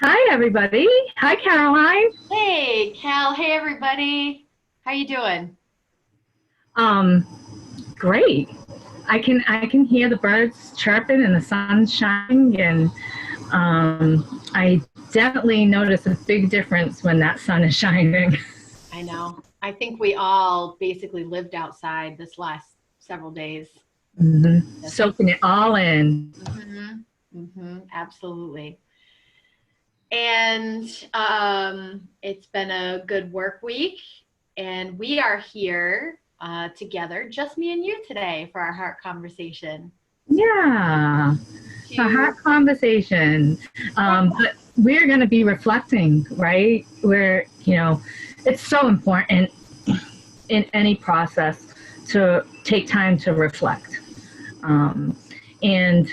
Hi, everybody. Hi, Caroline. Hey, Cal. Hey, everybody. How you doing? Um, Great. I can hear the birds chirping and the sun's shining, and I definitely notice a big difference when that sun is shining. I know. I think we all basically lived outside this last several days. Just, Soaking it all in. absolutely. And it's been a good work week, and we are here together, just me and you today for our heart conversation. Yeah, a To hot conversation. But we're going to be reflecting, right? It's so important in any process to take time to reflect. Um, and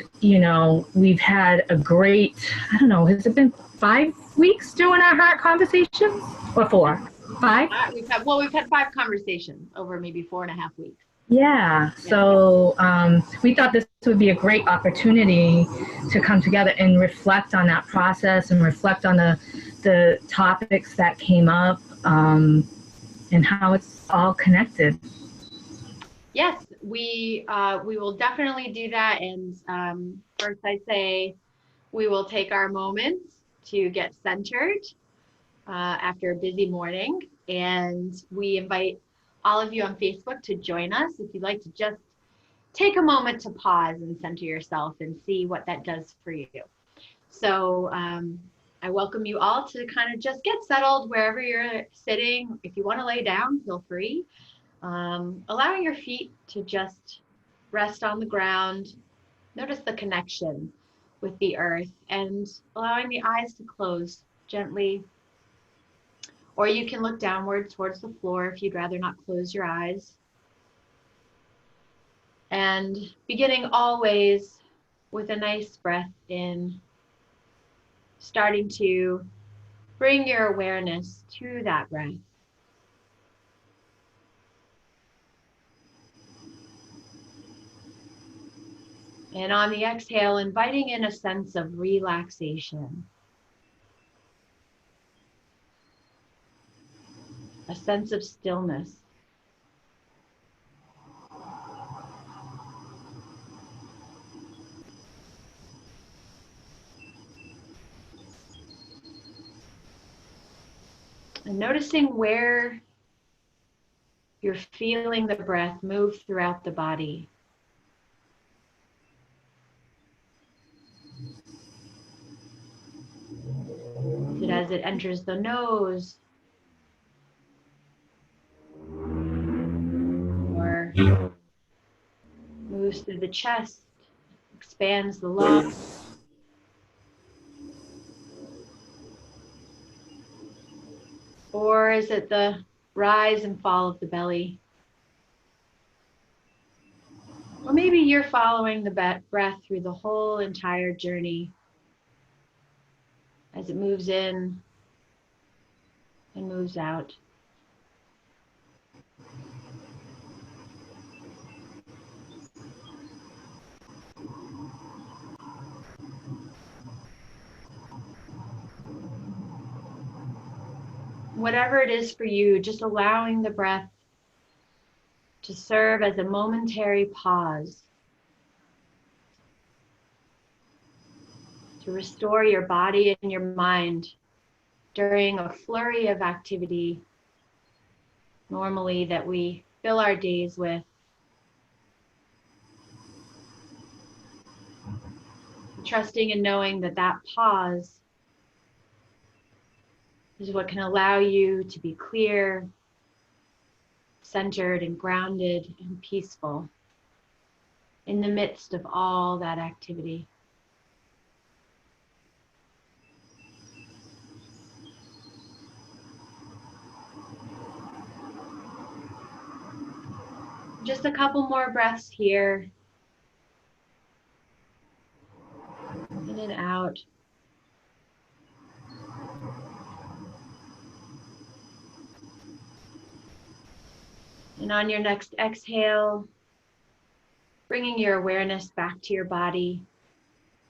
we've had a great, I don't know, has it been 5 weeks doing our heart conversations or four? Five? we've had five conversations over maybe 4.5 weeks. Yeah. Yeah. So we thought this would be a great opportunity to come together and reflect on that process and reflect on the topics that came up and how it's all connected. Yes, we will definitely do that. And first, I say we will take our moments to get centered after a busy morning, and we invite all of you on Facebook to join us if you'd like to just take a moment to pause and center yourself and see what that does for you. So I welcome you all to kind of just get settled wherever you're sitting. If you want to lay down, feel free. Allowing your feet to just rest on the ground. Notice the connection with the earth and allowing the eyes to close gently. Or you can look downward towards the floor if you'd rather not close your eyes. And beginning always with a nice breath in, starting to bring your awareness to that breath. And on the exhale, inviting in a sense of relaxation, a sense of stillness. And noticing where you're feeling the breath move throughout the body. Is it as it enters the nose, or moves through the chest, expands the lungs? Or is it the rise and fall of the belly? Or maybe you're following the breath through the whole entire journey as it moves in and moves out. Whatever it is for you, just allowing the breath to serve as a momentary pause to restore your body and your mind during a flurry of activity normally that we fill our days with. Trusting and knowing that that pause is what can allow you to be clear, centered, and grounded and peaceful in the midst of all that activity. Just a couple more breaths here, in and out. And on your next exhale, bringing your awareness back to your body,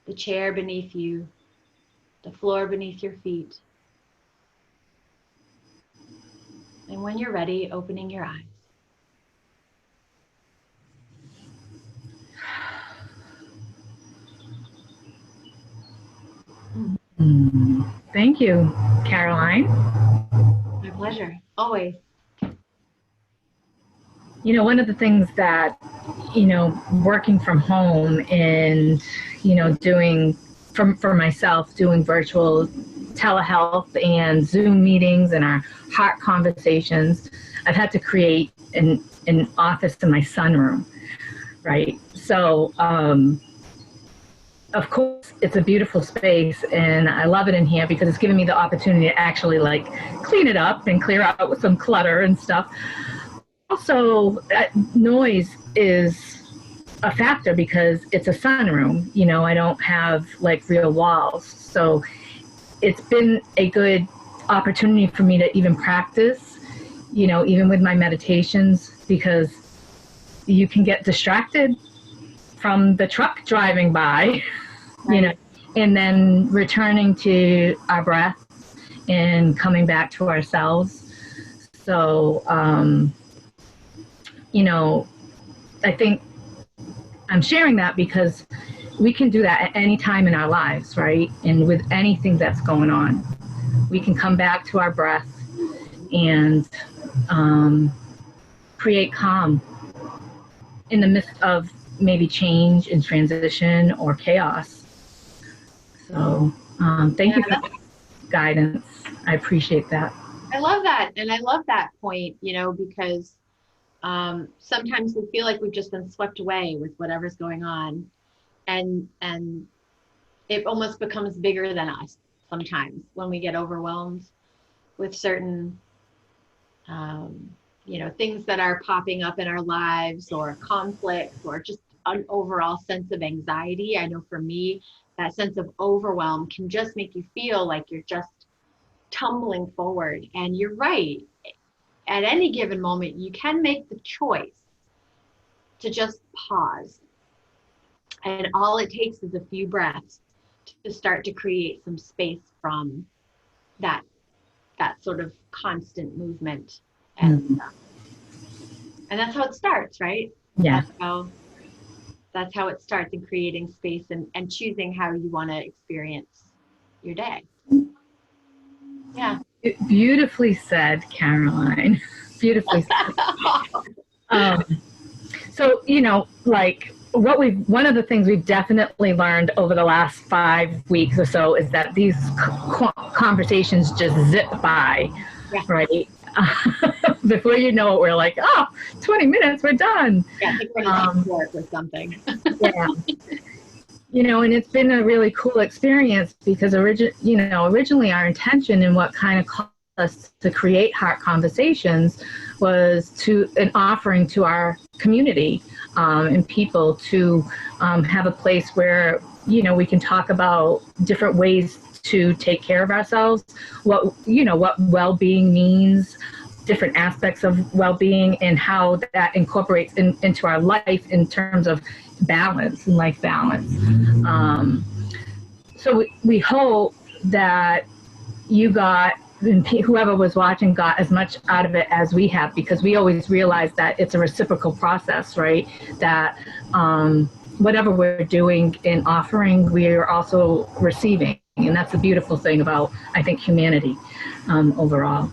the chair beneath you, the floor beneath your feet. And when you're ready, opening your eyes. Thank you, Caroline. My pleasure, always. You know, one of the things that, you know, working from home and, you know, doing for myself, doing virtual telehealth and Zoom meetings and our heart conversations, I've had to create an office in my sunroom, right? So, of course, it's a beautiful space and I love it in here because it's given me the opportunity to actually like clean it up and clear out with some clutter and stuff. Also, noise is a factor because it's a sunroom. You know, I don't have like real walls. So it's been a good opportunity for me to even practice, you know, even with my meditations, because you can get distracted from the truck driving by, you know, and then returning to our breath and coming back to ourselves. So, you know, I think I'm sharing that because we can do that at any time in our lives, right? And with anything that's going on, we can come back to our breath and create calm in the midst of maybe change and transition or chaos. So thank you for the guidance. I appreciate that. I love that. And I love that point, you know, because sometimes we feel like we've just been swept away with whatever's going on, and it almost becomes bigger than us sometimes when we get overwhelmed with certain you know, things that are popping up in our lives, or conflicts, or just an overall sense of anxiety. I know for me, that sense of overwhelm can just make you feel like you're just tumbling forward. And you're right. At any given moment, you can make the choice to just pause. And all it takes is a few breaths to start to create some space from that sort of constant movement. And that's how it starts, right? Yeah. That's how it starts, in creating space and choosing how you want to experience your day. Yeah. Beautifully said, Caroline. Beautifully said. So, you know, like one of the things we've definitely learned over the last 5 weeks or so is that these conversations just zip by, right? Before you know it, we're like, oh, 20 minutes, we're done. Yeah, I think we're going to work with something. Yeah. You know, and it's been a really cool experience because originally our intention and what kind of caused us to create Heart Conversations was an offering to our community and people to have a place where, you know, we can talk about different ways to take care of ourselves, what well-being means, different aspects of well-being, and how that incorporates into our life in terms of balance and life balance. So we hope that you got, and whoever was watching got as much out of it as we have, because we always realize that it's a reciprocal process, right? That whatever we're doing and offering, we are also receiving. And that's the beautiful thing about, I think, humanity overall.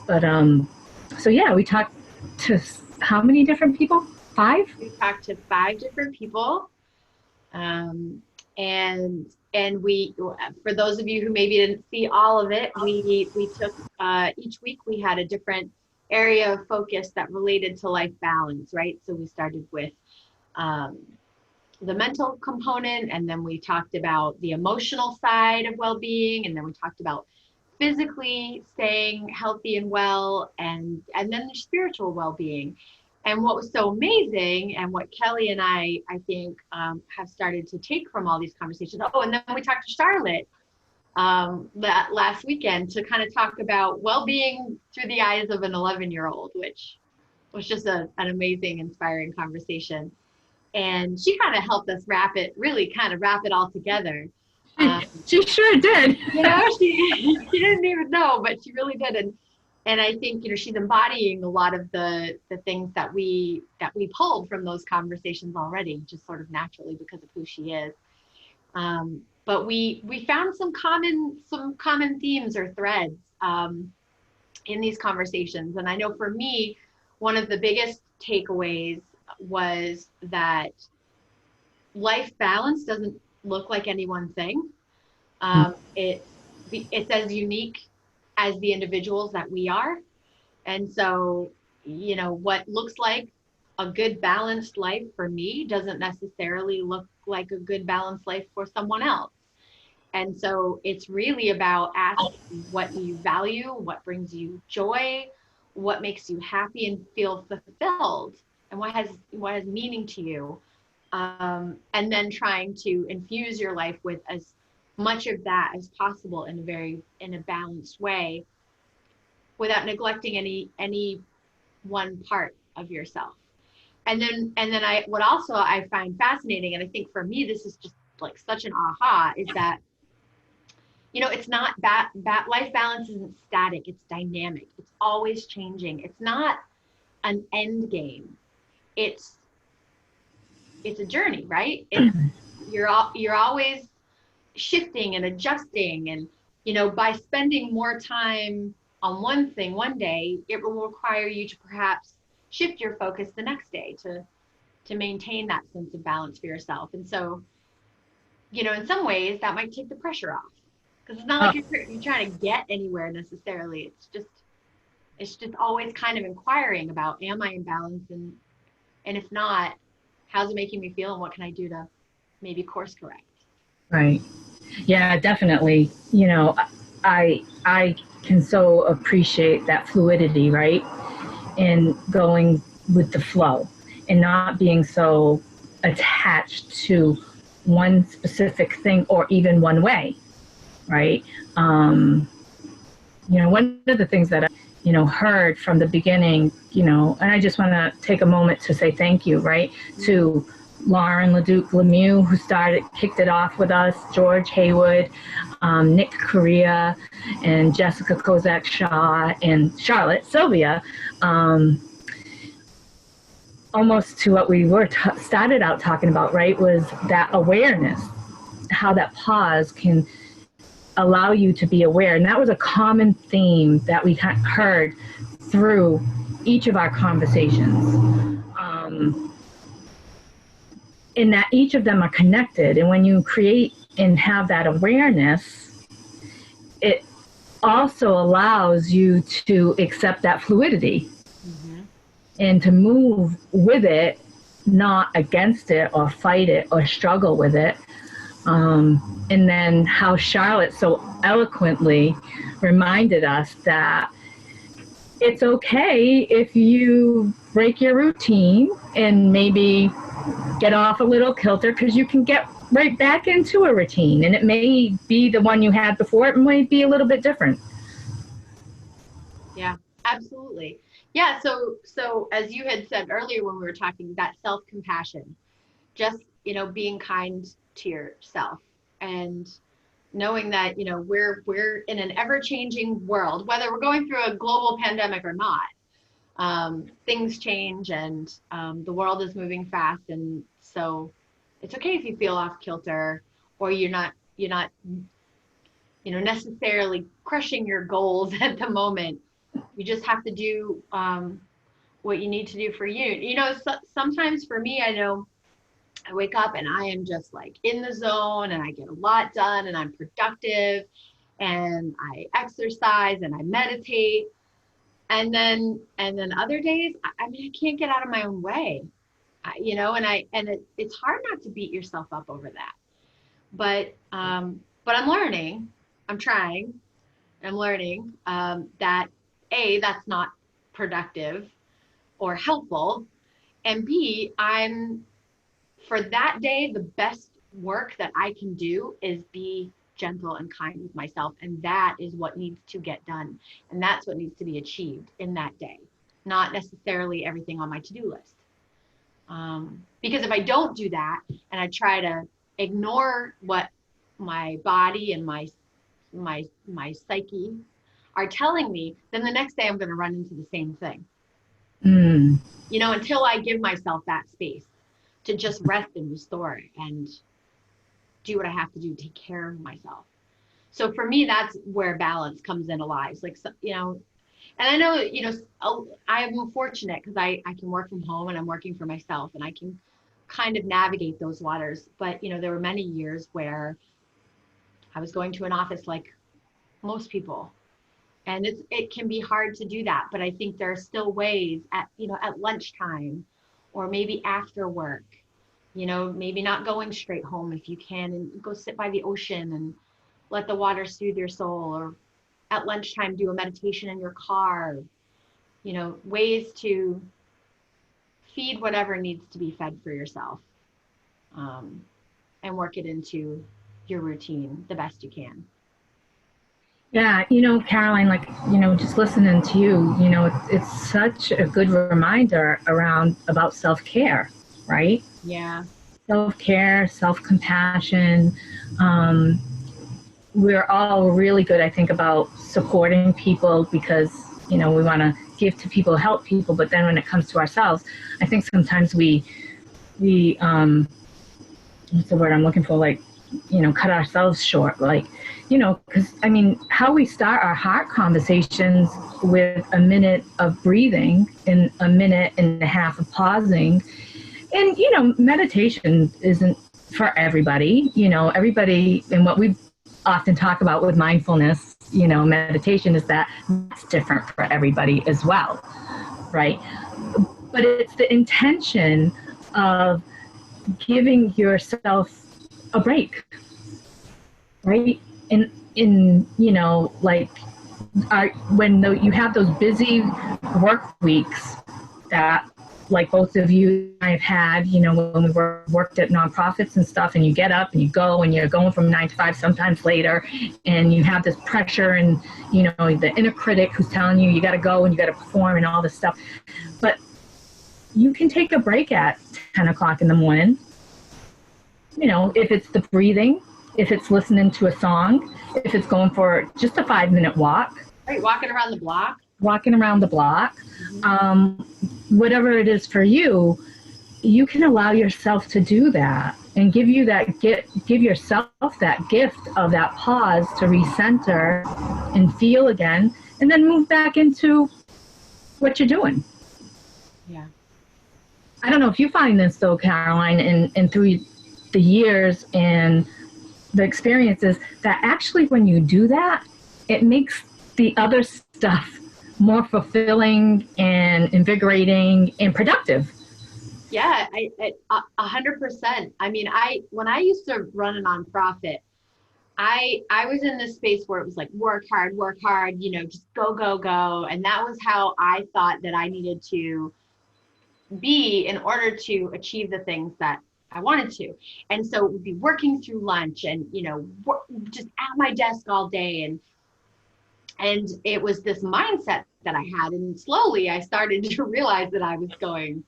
But so yeah, we talked to how many different people? 5? We talked to 5 different people. And we, for those of you who maybe didn't see all of it, we took, each week we had a different area of focus that related to life balance, right? So we started with the mental component, and then we talked about the emotional side of well-being, and then we talked about physically staying healthy and well, and then the spiritual well-being. And what was so amazing, and what Kelley and I think, have started to take from all these conversations. Oh, and then we talked to Charlotte that last weekend to kind of talk about well-being through the eyes of an 11-year-old, which was just an amazing, inspiring conversation. And she kind of helped us wrap it all together. She sure did. She didn't even know, but she really did. And I think, she's embodying a lot of the things that we pulled from those conversations already, just sort of naturally because of who she is. But we found some common themes or threads in these conversations. And I know for me, one of the biggest takeaways was that life balance doesn't look like any one thing. It's as unique as the individuals that we are. And so, what looks like a good balanced life for me doesn't necessarily look like a good balanced life for someone else. And so it's really about asking what you value, what brings you joy, what makes you happy and feel fulfilled, and what has meaning to you. And then trying to infuse your life with as much of that as possible in a balanced way, without neglecting any one part of yourself. And then what also I find fascinating, and I think for me this is just like such an aha, is that it's not life balance isn't static, it's dynamic, it's always changing. It's not an end game, it's a journey, right? You're always shifting and adjusting, and by spending more time on one thing one day, it will require you to perhaps shift your focus the next day to maintain that sense of balance for yourself. And so, in some ways that might take the pressure off, because it's not like you're trying to get anywhere necessarily. It's just always kind of inquiring about, am I in balance, and if not, how's it making me feel, and what can I do to maybe course correct? Right. Yeah, definitely. I can so appreciate that fluidity, right? In going with the flow and not being so attached to one specific thing or even one way, right? One of the things that I, heard from the beginning, and I just want to take a moment to say thank you, right, to Lauren LeDuc Lemieux, who kicked it off with us, George Haywood, Nick Correa, and Jessica Kozak Shaw, and Charlotte Sylvia, almost to what we were started out talking about, right, was that awareness, how that pause can allow you to be aware. And that was a common theme that we heard through each of our conversations. In that each of them are connected. And when you create and have that awareness, it also allows you to accept that fluidity and to move with it, not against it or fight it or struggle with it. And then how Charlotte so eloquently reminded us that it's okay if you break your routine and maybe get off a little kilter, because you can get right back into a routine, and it may be the one you had before, it might be a little bit different. Yeah, absolutely. Yeah, so as you had said earlier when we were talking, that self-compassion, just being kind to yourself, and knowing that we're in an ever-changing world, whether we're going through a global pandemic or not. Things change, and the world is moving fast, and so it's okay if you feel off kilter, or you're not necessarily crushing your goals at the moment. You just have to do what you need to do for you. Sometimes for me, I know I wake up and I am just like in the zone, and I get a lot done, and I'm productive, and I exercise and I meditate. And then other days, I mean, I can't get out of my own way, it's hard not to beat yourself up over that. But I'm learning, I'm trying, I'm learning that A, that's not productive or helpful. And B, for that day, the best work that I can do is be gentle and kind with myself. And that is what needs to get done. And that's what needs to be achieved in that day, not necessarily everything on my to-do list. Because if I don't do that, and I try to ignore what my body and my psyche are telling me, then the next day I'm going to run into the same thing. You know, until I give myself that space to just rest and restore and do what I have to do, take care of myself. So for me, that's where balance comes into lives. Like, you know, and I know, you know, I'm fortunate because I can work from home and I'm working for myself and I can kind of navigate those waters. But, you know, there were many years where I was going to an office like most people. And it can be hard to do that. But I think there are still ways at, you know, at lunchtime or maybe after work, you know, maybe not going straight home if you can, and go sit by the ocean and let the water soothe your soul, or at lunchtime do a meditation in your car, you know, ways to feed whatever needs to be fed for yourself, and work it into your routine the best you can. Yeah, you know, Caroline, like, you know, just listening to you, you know, it's such a good reminder about self-care, right? Yeah. Self-care, self-compassion. We're all really good, I think, about supporting people because, you know, we want to give to people, help people. But then when it comes to ourselves, I think sometimes we what's the word I'm looking for? Like, you know, cut ourselves short. Like, you know, because I mean, how we start our heart conversations with a minute of breathing and a minute and a half of pausing. And, you know, meditation isn't for everybody, you know, everybody, and what we often talk about with mindfulness, you know, meditation is that it's different for everybody as well, right? But it's the intention of giving yourself a break, right? In you know, like you have those busy work weeks that, like both of you and I have had, you know, when we worked at nonprofits and stuff, and you get up and you go and you're going from 9 to 5, sometimes later, and you have this pressure and, you know, the inner critic who's telling you got to go and you got to perform and all this stuff. But you can take a break at 10 o'clock in the morning, you know, if it's the breathing, if it's listening to a song, if it's going for just a 5-minute walk. Right, walking around the block. Whatever it is for you, you can allow yourself to do that and give yourself that gift of that pause to recenter and feel again, and then move back into what you're doing. Yeah. I don't know if you find this though, Caroline, and through the years and the experiences, that actually when you do that, it makes the other stuff more fulfilling and invigorating and productive. Yeah, 100%. I mean, when I used to run a nonprofit, I was in this space where it was like work hard, you know, just go, go, go. And that was how I thought that I needed to be in order to achieve the things that I wanted to. And so it would be working through lunch and, you know, just at my desk all day. And it was this mindset that I had. And slowly I started to realize that I was going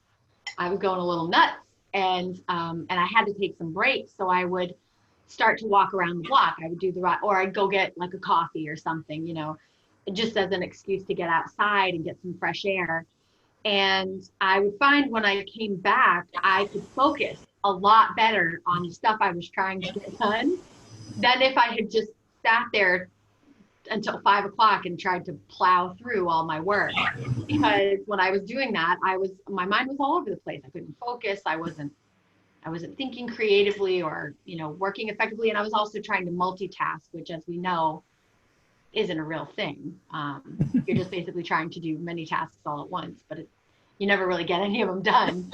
a little nuts, and I had to take some breaks. So I would start to walk around the block. I would do or I'd go get like a coffee or something, you know, just as an excuse to get outside and get some fresh air. And I would find when I came back, I could focus a lot better on the stuff I was trying to get done than if I had just sat there until 5 o'clock and tried to plow through all my work. Because when I was doing that, my mind was all over the place. I couldn't focus. I wasn't thinking creatively or, you know, working effectively. And I was also trying to multitask, which, as we know, isn't a real thing. You're just basically trying to do many tasks all at once, but you never really get any of them done.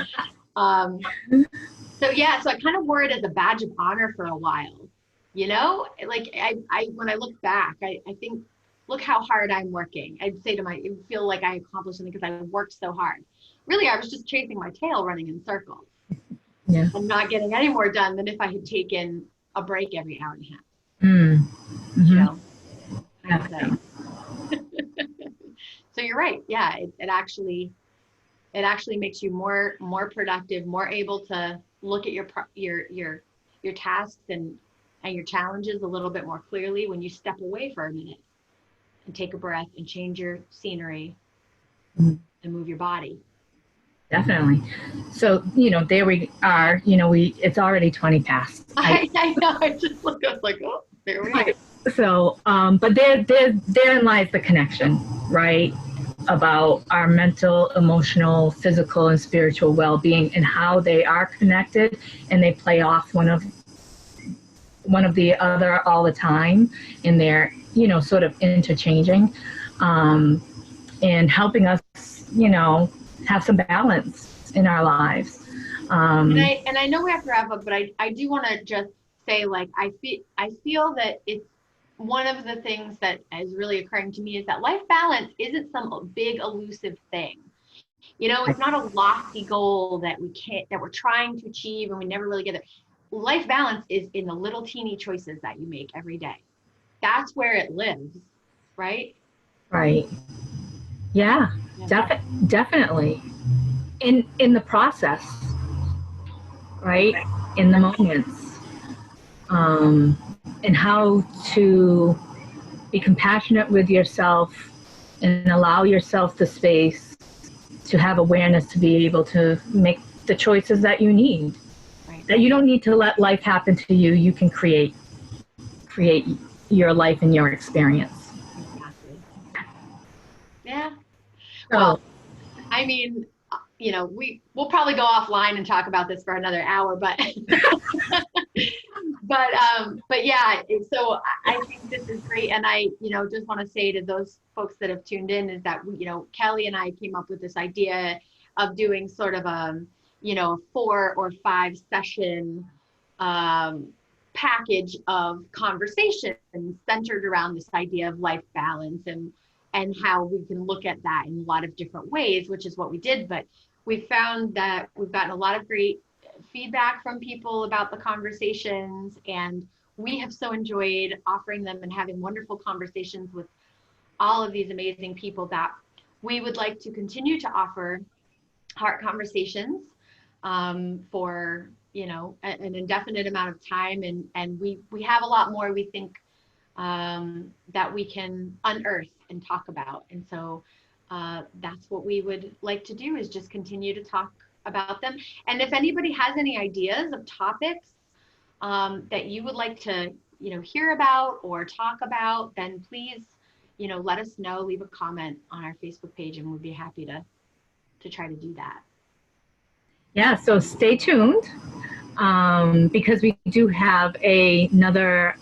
So I kind of wore it as a badge of honor for a while. You know, like I when I look back, I think, look how hard I'm working. I'd say it would feel like I accomplished something because I worked so hard. Really, I was just chasing my tail, running in circles. Yeah. And not getting any more done than if I had taken a break every hour and a half. Mm-hmm. You know, so you're right. Yeah, it actually makes you more productive, more able to look at your tasks and and your challenges a little bit more clearly when you step away for a minute and take a breath and change your scenery and move your body. Definitely. So, there we are, it's already 20 past. I know, I just look up like, oh, there we are. So, but therein lies the connection, right? About our mental, emotional, physical, and spiritual well-being and how they are connected, and they play off one of the other all the time, and they're, sort of interchanging, and helping us, have some balance in our lives. And I know we have to wrap up, but I do want to just say, like, I feel that it's one of the things that is really occurring to me is that life balance isn't some big elusive thing. It's not a lofty goal that we're trying to achieve and we never really get it. Life balance is in the little teeny choices that you make every day. That's where it lives, right? Right. Yeah, definitely. In the process, right? In the moments. And how to be compassionate with yourself and allow yourself the space to have awareness to be able to make the choices that you need. Right. That you don't need to let life happen to you. You can create your life and your experience. Exactly. Yeah. So, well, I mean, we'll probably go offline and talk about this for another hour, but but yeah, so I think this is great. And I, just want to say to those folks that have tuned in is that, Kelley and I came up with this idea of doing sort of a 4 or 5 session package of conversations centered around this idea of life balance and how we can look at that in a lot of different ways, which is what we did. But we found that we've gotten a lot of great feedback from people about the conversations, and we have so enjoyed offering them and having wonderful conversations with all of these amazing people that we would like to continue to offer heart conversations for an indefinite amount of time, and we have a lot more we think that we can unearth and talk about. And so that's what we would like to do, is just continue to talk about them. And if anybody has any ideas of topics that you would like to hear about or talk about, then please let us know, leave a comment on our Facebook page, and we'd be happy to try to do that. Yeah, so stay tuned. Because we do have another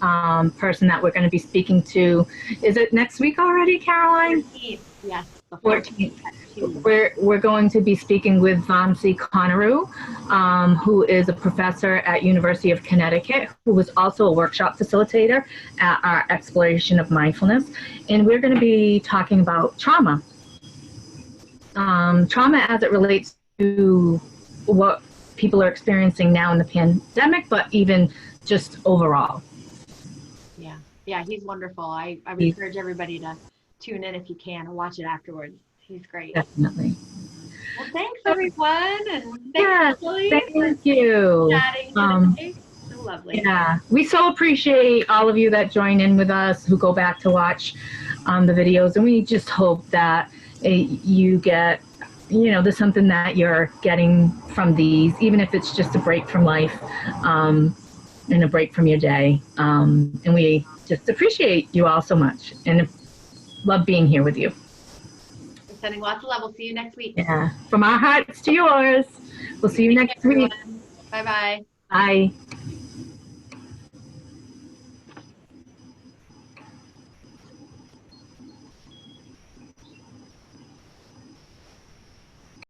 person that we're going to be speaking to. Is it next week already, Caroline? 14th, yes. The 14th. We're going to be speaking with Vamsi Conneru, who is a professor at University of Connecticut, who was also a workshop facilitator at our exploration of mindfulness. And we're going to be talking about trauma. Trauma as it relates to what people are experiencing now in the pandemic, but even just overall. Yeah, he's wonderful. I would encourage everybody to tune in if you can and watch it afterwards. He's great. Definitely. Well, thanks everyone, and thank you. Chatting today. So lovely. Yeah, we so appreciate all of you that join in with us, who go back to watch the videos, and we just hope that you get there's something that you're getting from these, even if it's just a break from life and a break from your day. And we just appreciate you all so much and love being here with you. We're sending lots of love. We'll see you next week. Yeah, from our hearts to yours. We'll see you next week. Bye-bye. Bye.